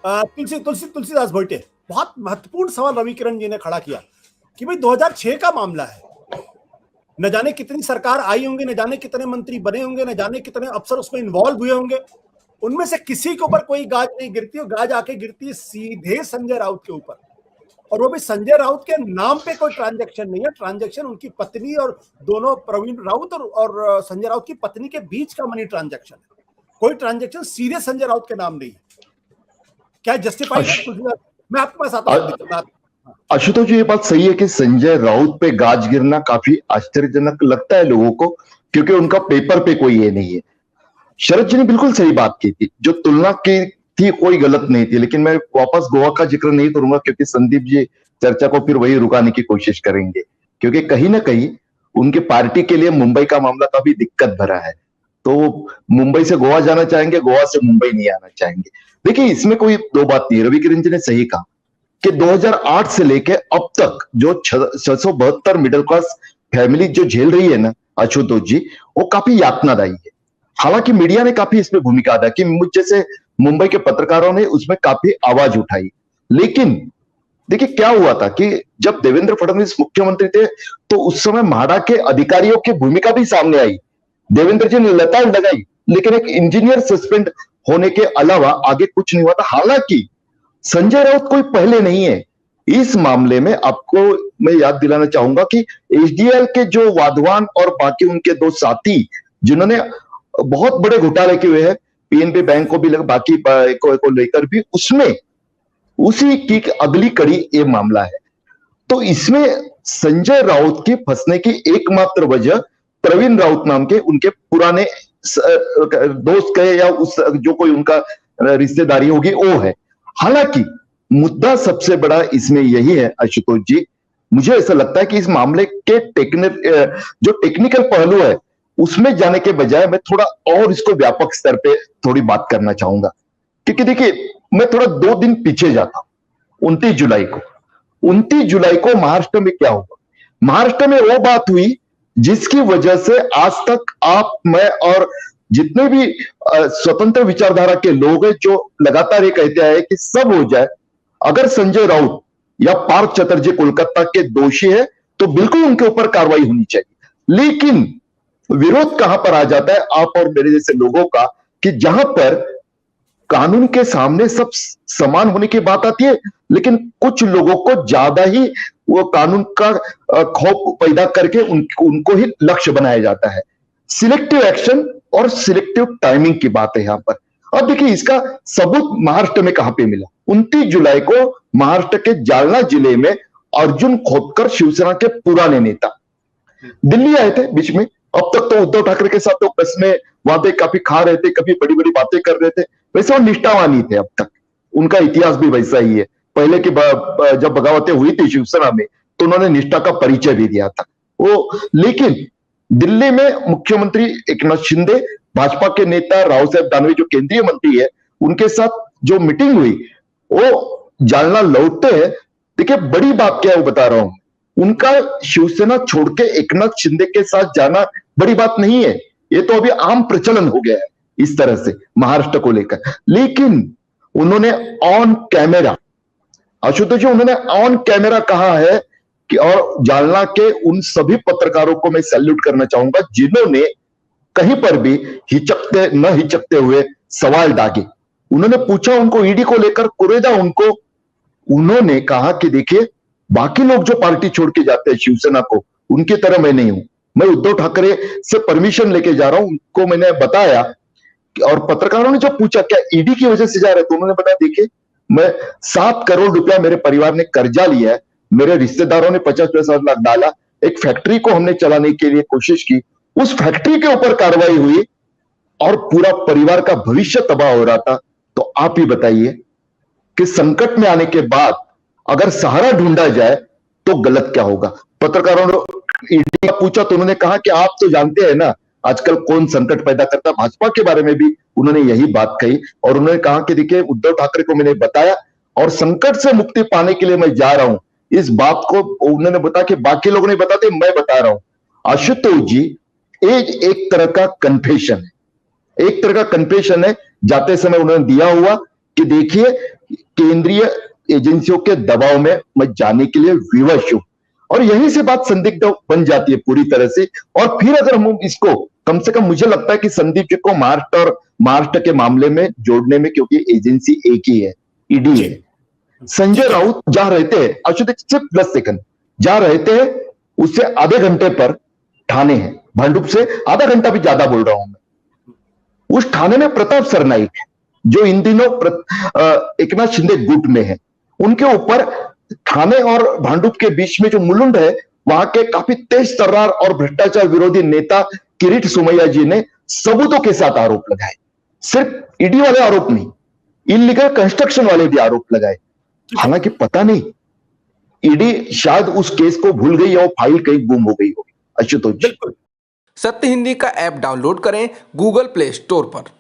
तुलसीदास भोइटे, बहुत महत्वपूर्ण सवाल रवि किरण जी ने खड़ा किया कि भाई 2006 का मामला है, न जाने कितनी सरकार आई होंगी, न जाने कितने मंत्री बने होंगे, न जाने कितने अफसर उसमें इन्वॉल्व हुए होंगे, उनमें से किसी के ऊपर कोई गाज नहीं गिरती, और गाज आके गिरती है सीधे संजय राउत के ऊपर, और वो भी संजय राउत के नाम पे कोई ट्रांजैक्शन नहीं है। ट्रांजैक्शन उनकी पत्नी और दोनों प्रवीण राउत और संजय राउत की पत्नी के बीच का मनी ट्रांजैक्शन है। कोई ट्रांजैक्शन सीधे संजय राउत के नाम नहीं है। क्या जस्टिफाइड है? मैं आपके पास आता हूं। आशुतोष जी, ये बात सही है कि संजय राउत पे गाज गिरना काफी आश्चर्यजनक लगता है लोगों को, क्योंकि उनका पेपर पे कोई ये नहीं है। शरद जी ने बिल्कुल सही बात की थी, जो तुलना की थी कोई गलत नहीं थी, लेकिन मैं वापस गोवा का जिक्र नहीं करूंगा क्योंकि संदीप जी चर्चा को फिर वही रुकाने की कोशिश करेंगे, क्योंकि कहीं ना कहीं उनके पार्टी के लिए मुंबई का मामला काफी दिक्कत भरा है। तो मुंबई से गोवा जाना चाहेंगे, गोवा से मुंबई नहीं आना चाहेंगे। देखिए, इसमें कोई दो बात नहीं। रवि किरण जी ने सही कहा कि 2008 से लेके अब तक जो 672 मिडिल क्लास फैमिली जो झेल रही है ना आशुतोष जी, वो काफी यातनादायी है। हालांकि मीडिया ने काफी इसमें भूमिका अदा की, मुझ जैसे मुंबई के पत्रकारों ने उसमें काफी आवाज उठाई। लेकिन देखिए क्या हुआ था कि जब देवेंद्र फडणवीस मुख्यमंत्री थे तो उस समय म्हाडा के अधिकारियों की भूमिका भी सामने आई। देवेंद्र जी ने लताड़ लगाई, लेकिन एक इंजीनियर सस्पेंड होने के अलावा आगे कुछ नहीं हुआ था। हालांकि संजय राउत कोई पहले नहीं है इस मामले में। आपको मैं याद दिलाना चाहूंगा कि एचडीएल के जो वाधवान और बाकी उनके दो साथी जिन्होंने बहुत बड़े घोटाले किए हैं, पीएनबी बैंक को भी बाकी को लेकर भी, उसमें उसी की अगली कड़ी ये मामला है। तो इसमें संजय राउत की फंसने की एकमात्र वजह प्रवीण राउत नाम के उनके पुराने दोस्त कहे या उस जो कोई उनका रिश्तेदारी होगी वो है। हालांकि मुद्दा सबसे बड़ा इसमें यही है आशुतोष जी, मुझे ऐसा लगता है कि इस मामले के जो टेक्निकल पहलू है उसमें जाने के बजाय मैं थोड़ा और इसको व्यापक स्तर पे थोड़ी बात करना चाहूंगा। क्योंकि देखिए, मैं थोड़ा 2 दिन पीछे जाता हूं। 29 जुलाई को महाराष्ट्र में क्या हुआ? महाराष्ट्र में वो बात हुई जिसकी वजह से आज तक आप, मैं और जितने भी स्वतंत्र विचारधारा के लोग हैं जो लगातार ये कहते आए कि सब हो जाए, अगर संजय राउत या पार्थ चटर्जी कोलकाता के दोषी है तो बिल्कुल उनके ऊपर कार्रवाई होनी चाहिए। लेकिन विरोध कहां पर आ जाता है आप और मेरे जैसे लोगों का, कि जहां पर कानून के सामने सब समान होने की बात आती है, लेकिन कुछ लोगों को ज्यादा ही वो कानून का खौफ पैदा करके उनको ही लक्ष्य बनाया जाता है। सिलेक्टिव एक्शन और सिलेक्टिव टाइमिंग की बात है यहां पर। अब देखिए, इसका सबूत महाराष्ट्र में कहां पे मिला? 29 जुलाई को महाराष्ट्र के जालना जिले में अर्जुन खोतकर, शिवसेना के पुराने नेता, दिल्ली आए थे बीच में। अब तक तो उद्धव ठाकरे के साथ तो बस में वहां पे काफी खा रहे थे, कभी बड़ी बड़ी बातें कर रहे थे, वैसे वो निष्ठावान ही थे। अब तक उनका इतिहास भी वैसा ही है। पहले की जब बगावतें हुई थी शिवसेना में तो उन्होंने निष्ठा का परिचय भी दिया था वो। लेकिन दिल्ली में मुख्यमंत्री एकनाथ शिंदे, भाजपा के नेता राव साहब दानवे जो केंद्रीय मंत्री है, उनके साथ जो मीटिंग हुई, वो जालना लौटते हैं। देखिए, बड़ी बात क्या है वो बता रहा हूं, उनका शिवसेना छोड़ के एकनाथ शिंदे के साथ जाना बड़ी बात नहीं है। ये तो अभी आम प्रचलन हो गया है इस तरह से महाराष्ट्र को लेकर। लेकिन उन्होंने ऑन कैमरा, आशुतोष जी, उन्होंने ऑन कैमरा कहा है कि, और जालना के उन सभी पत्रकारों को मैं सैल्यूट करना चाहूंगा जिन्होंने कहीं पर भी हिचकते हुए सवाल दागे। उन्होंने पूछा उनको ईडी को लेकर, कुरेदा उनको, उन्होंने कहा कि देखिए, बाकी लोग जो पार्टी छोड़ के जाते हैं शिवसेना को, उनकी तरह मैं नहीं हूं। मैं उद्धव ठाकरे से परमिशन लेके जा रहा हूं, उनको मैंने बताया। और पत्रकारों ने जब पूछा क्या ईडी की वजह से जा रहे, तो उन्होंने बताया देखिए, मैं 7 करोड़ रुपया मेरे परिवार ने कर्जा लिया है, मेरे रिश्तेदारों ने 50-50 लाख डाला, एक फैक्ट्री को हमने चलाने के लिए कोशिश की, उस फैक्ट्री के ऊपर कार्रवाई हुई और पूरा परिवार का भविष्य तबाह हो रहा था। तो आप ही बताइए कि संकट में आने के बाद अगर सहारा ढूंढा जाए तो गलत क्या होगा? पत्रकारों ने ईडी का पूछा तो उन्होंने कहा कि आप तो जानते हैं ना आजकल कौन संकट पैदा करता है। भाजपा के बारे में भी उन्होंने यही बात कही और उन्होंने कहा कि देखिए, उद्धव ठाकरे को मैंने बताया और संकट से मुक्ति पाने के लिए मैं जा रहा हूं। इस बात को उन्होंने बताया कि बाकी लोग नहीं बताते, मैं बता रहा हूं। आशुतोष जी, एक तरह का कन्फेशन है, एक तरह का कन्फेशन है। जाते समय उन्होंने दिया हुआ कि देखिए केंद्रीय एजेंसियों के दबाव में मैं जाने के लिए विवश हूं, और यहीं से बात संदिग्ध बन जाती है पूरी तरह से। और फिर अगर हम इसको कम से कम, मुझे लगता है कि संदीप जी को महाराष्ट्र के मामले में जोड़ने में, क्योंकि एजेंसी एक ही है, ईडी है। संजय राउत जहां रहते हैं, आशुतोष सिर्फ 10 सेकंड, जहां रहते हैं उससे आधे घंटे पर ठाणे है, भांडुप से आधा घंटा भी ज्यादा बोल रहा हूं मैं। उस ठाणे में प्रताप सरनाईक है, जो इन दिनों एकनाथ शिंदे गुट में है। उनके ऊपर ठाणे और भांडुप के बीच में जो मुलुंड है, वहां के काफी तेज तर्रार और भ्रष्टाचार विरोधी नेता किरीट सोमैया जी ने सबूतों के साथ आरोप लगाए। सिर्फ ईडी वाले आरोप नहीं, इलीगल कंस्ट्रक्शन वाले भी आरोप लगाए। हालांकि पता नहीं, ईडी शायद उस केस को भूल गई और फाइल कहीं गुम हो गई होगी। आशुतोष जी, सत्य हिंदी का ऐप डाउनलोड करें गूगल प्ले स्टोर पर।